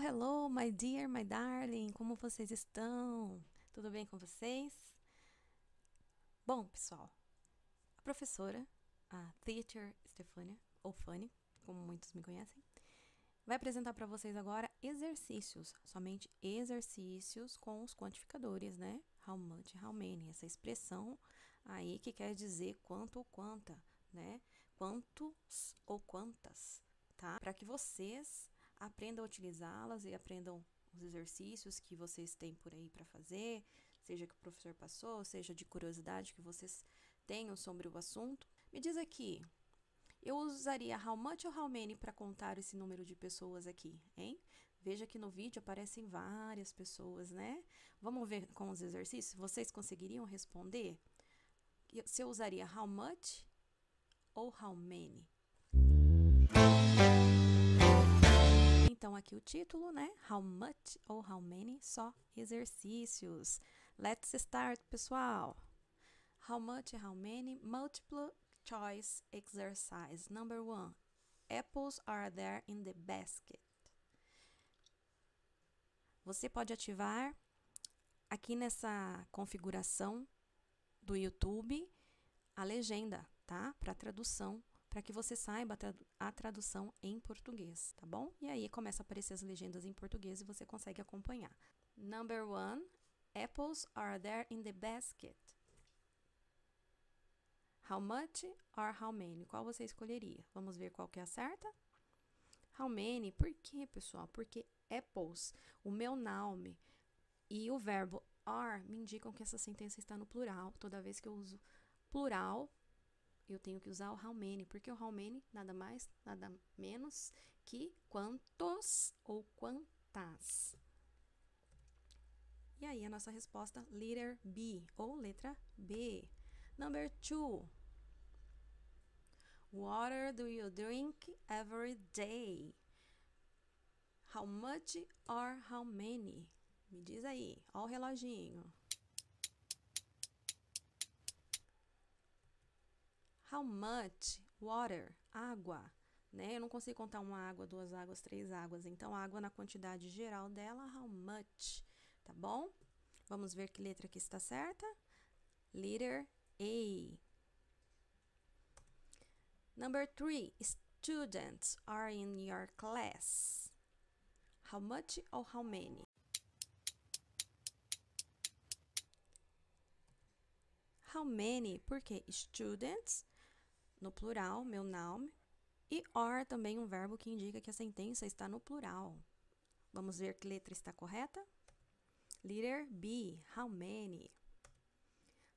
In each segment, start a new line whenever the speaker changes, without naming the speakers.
Hello, my dear, my darling, como vocês estão? Tudo bem com vocês? Bom, pessoal, a professora, a Teacher Stefania, ou Fanny, como muitos me conhecem, vai apresentar para vocês agora exercícios, somente exercícios com os quantificadores, né? How much, how many, essa expressão aí que quer dizer quanto ou quanta, né? Quantos ou quantas, tá? Para que vocês aprendam a utilizá-las e aprendam os exercícios que vocês têm por aí para fazer, seja que o professor passou, seja de curiosidade que vocês tenham sobre o assunto. Me diz aqui, eu usaria how much ou how many para contar esse número de pessoas aqui, hein? Veja que no vídeo aparecem várias pessoas, né? Vamos ver com os exercícios? Vocês conseguiriam responder? Se eu usaria how much ou how many? Então, aqui o título, né? How much ou how many? Só exercícios. Let's start, pessoal. How much and how many? Multiple choice exercise. Number 1. Apples are there in the basket. Você pode ativar aqui nessa configuração do YouTube a legenda, tá? Para tradução, para que você saiba a tradução em português, tá bom? E aí começa a aparecer as legendas em português e você consegue acompanhar. Number 1. Apples are there in the basket. How much or how many? Qual você escolheria? Vamos ver qual que é a certa? How many? Por quê, pessoal? Porque apples, o meu noun e o verbo are me indicam que essa sentença está no plural. Toda vez que eu uso plural, eu tenho que usar o how many, porque o how many nada mais, nada menos que quantos ou quantas. E aí a nossa resposta, letter B, ou letra B. Number 2. Water do you drink every day? How much or how many? Me diz aí, ó o reloginho. How much? Water, água, né? Eu não consigo contar uma água, duas águas, três águas. Então, água na quantidade geral dela, how much, tá bom? Vamos ver que letra que está certa. Letter A. Number 3. Students are in your class. How much or how many? How many? Porque students, no plural, meu noun, e are também um verbo que indica que a sentença está no plural. Vamos ver que letra está correta? Letter B, how many?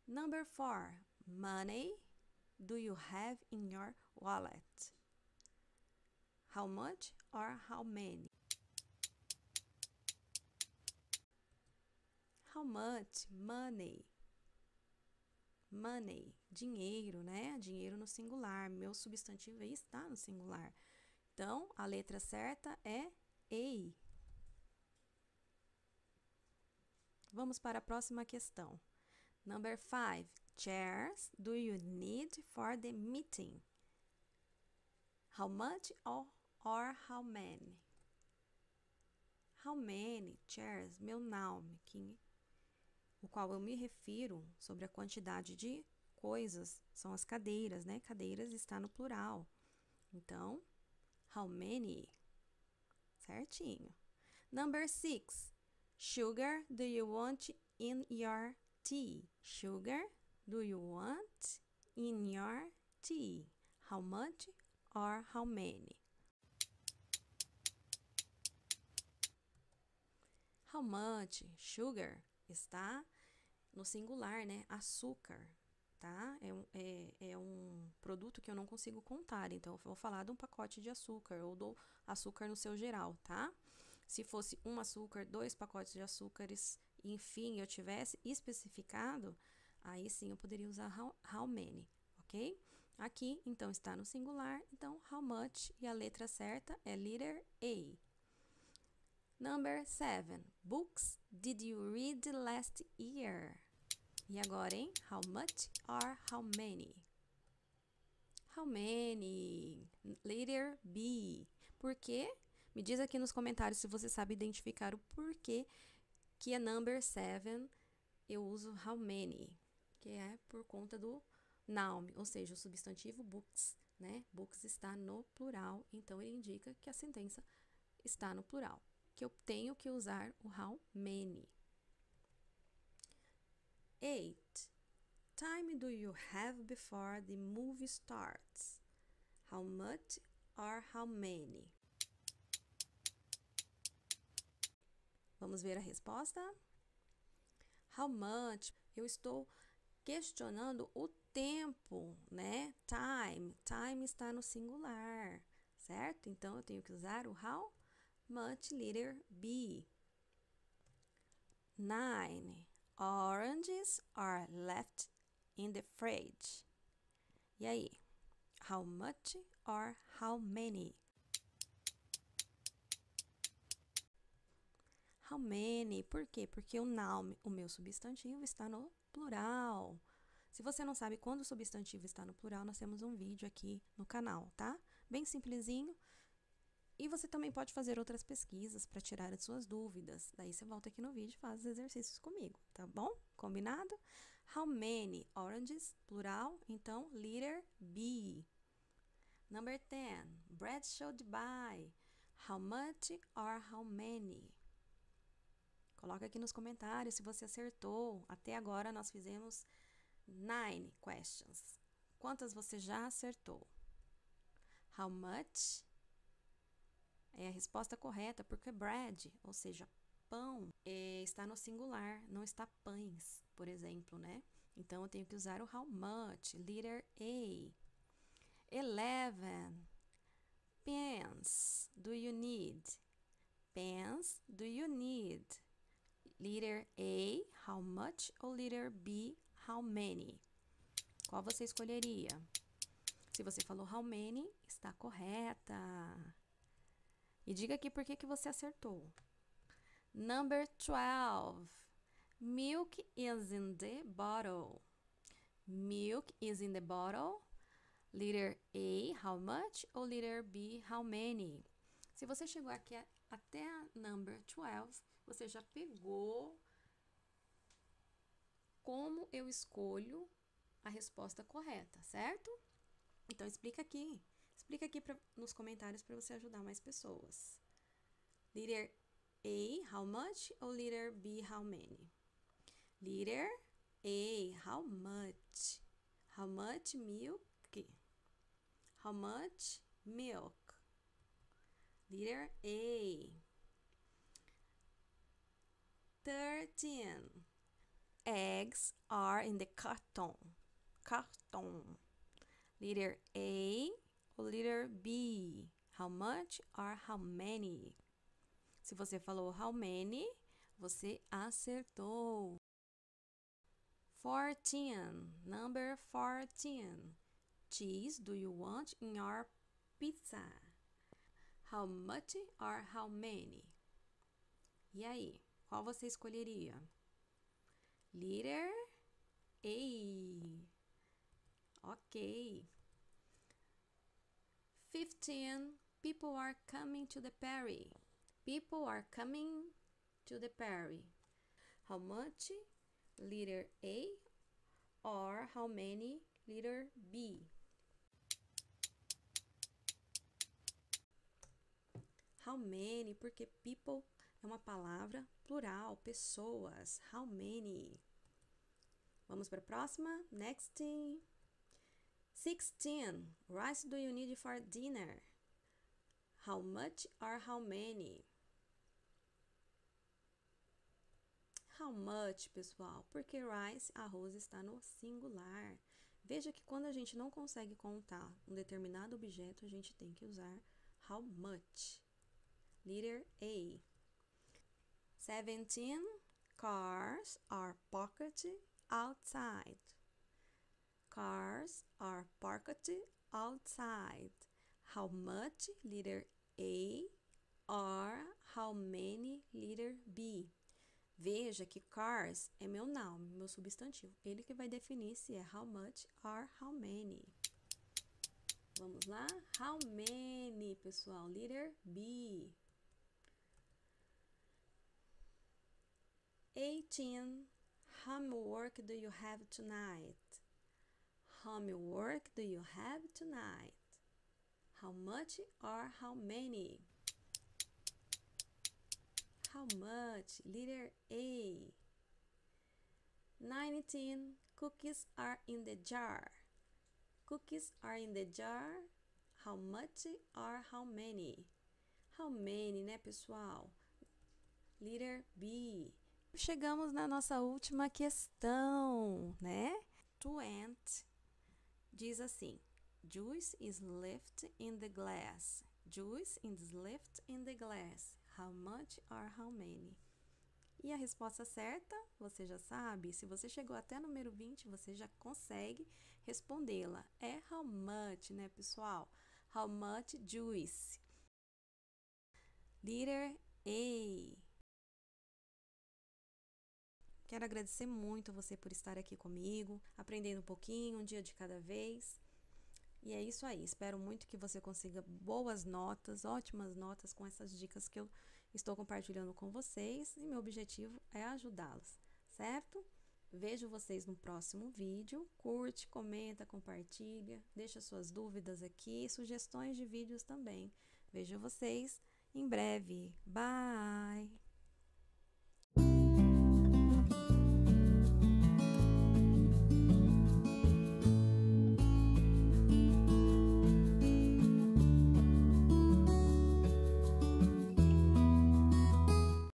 Number 4, money do you have in your wallet? How much or how many? How much? Money. Money, dinheiro, né? Dinheiro no singular. Meu substantivo aí está no singular. Então, a letra certa é A. Vamos para a próxima questão. Number 5. Chairs do you need for the meeting? How much or how many? How many chairs? Meu noun, o qual eu me refiro sobre a quantidade de coisas, são as cadeiras, né? Cadeiras está no plural. Então, how many? Certinho. Number 6. Sugar do you want in your tea? Sugar do you want in your tea? How much or how many? How much? Sugar está no singular, né? Açúcar, tá? É um produto que eu não consigo contar, então eu vou falar de um pacote de açúcar ou do açúcar no seu geral, tá? Se fosse um açúcar, 2 pacotes de açúcares, enfim, eu tivesse especificado, aí sim eu poderia usar how many, ok? Aqui, então, está no singular, então, how much, e a letra certa é letter A. Number 7. Books did you read last year? E agora, hein? How much or how many? How many? Letter B. Por quê? Me diz aqui nos comentários se você sabe identificar o porquê que a number 7 eu uso how many, que é por conta do noun, ou seja, o substantivo books, né? Books está no plural, então ele indica que a sentença está no plural, que eu tenho que usar o how many. 8. Time do you have before the movie starts? How much or how many? Vamos ver a resposta? How much? Eu estou questionando o tempo, né? Time está no singular, certo? Então, eu tenho que usar o how much, letter B. 9. Oranges are left in the fridge. E aí? How much or how many? How many? Por quê? Porque o noun, o meu substantivo, está no plural. Se você não sabe quando o substantivo está no plural, nós temos um vídeo aqui no canal, tá? Bem simplesinho. E você também pode fazer outras pesquisas para tirar as suas dúvidas. Daí você volta aqui no vídeo e faz os exercícios comigo, tá bom? Combinado? How many oranges? Plural. Então, letter B. Number 10. Bread should buy. How much or how many? Coloca aqui nos comentários se você acertou. Até agora nós fizemos 9 questions. Quantas você já acertou? How much é a resposta correta, porque bread, ou seja, pão, está no singular, não está pães, por exemplo, né? Então, eu tenho que usar o how much, letter A. 11. Pens do you need? Pens do you need? Letter A, how much, ou letter B, how many? Qual você escolheria? Se você falou how many, está correta. E diga aqui por que você acertou. Number 12. Milk is in the bottle. Milk is in the bottle. Letter A, how much, ou letter B, how many? Se você chegou aqui até a number 12, você já pegou como eu escolho a resposta correta, certo? Então, explica aqui nos comentários para você ajudar mais pessoas. Letter A, how much, ou letter B, how many? Letter A, how much? How much milk? How much milk? Letter A. 13. Eggs are in the carton. Carton. Letter A ou letter B? How much or how many? Se você falou how many, você acertou. 14. Number 14. Cheese do you want in your pizza? How much or how many? E aí, qual você escolheria? Letter A. Ok. 15. People are coming to the party. People are coming to the party. How much? Letter A. Or how many? Letter B. How many? Porque people é uma palavra plural, pessoas. How many? Vamos para a próxima. Next. 16. Rice do you need for dinner? How much or how many? How much, pessoal? Porque rice, arroz, está no singular. Veja que quando a gente não consegue contar um determinado objeto, a gente tem que usar how much. Letter A. 17. Cars are parked outside. Cars are parked outside. How much? Letter A. Or how many? Letter B. Veja que cars é meu noun, meu substantivo. Ele que vai definir se é how much or how many. Vamos lá? How many, pessoal? Letter B. 18. Homework do you have tonight? Homework do you have tonight? How much or how many? How much? Letter A. 19. Cookies are in the jar. Cookies are in the jar. How much or how many? How many, né, pessoal? Letter B. Chegamos na nossa última questão, né? To end diz assim: Juice is left in the glass. Juice is left in the glass. How much or how many? E a resposta certa, você já sabe, se você chegou até número 20, você já consegue respondê-la. É how much, né, pessoal? How much juice? Letter A. Quero agradecer muito você por estar aqui comigo, aprendendo um pouquinho, um dia de cada vez. E é isso aí, espero muito que você consiga boas notas, ótimas notas com essas dicas que eu estou compartilhando com vocês. E meu objetivo é ajudá-los, certo? Vejo vocês no próximo vídeo. Curte, comenta, compartilha, deixa suas dúvidas aqui, sugestões de vídeos também. Vejo vocês em breve. Bye!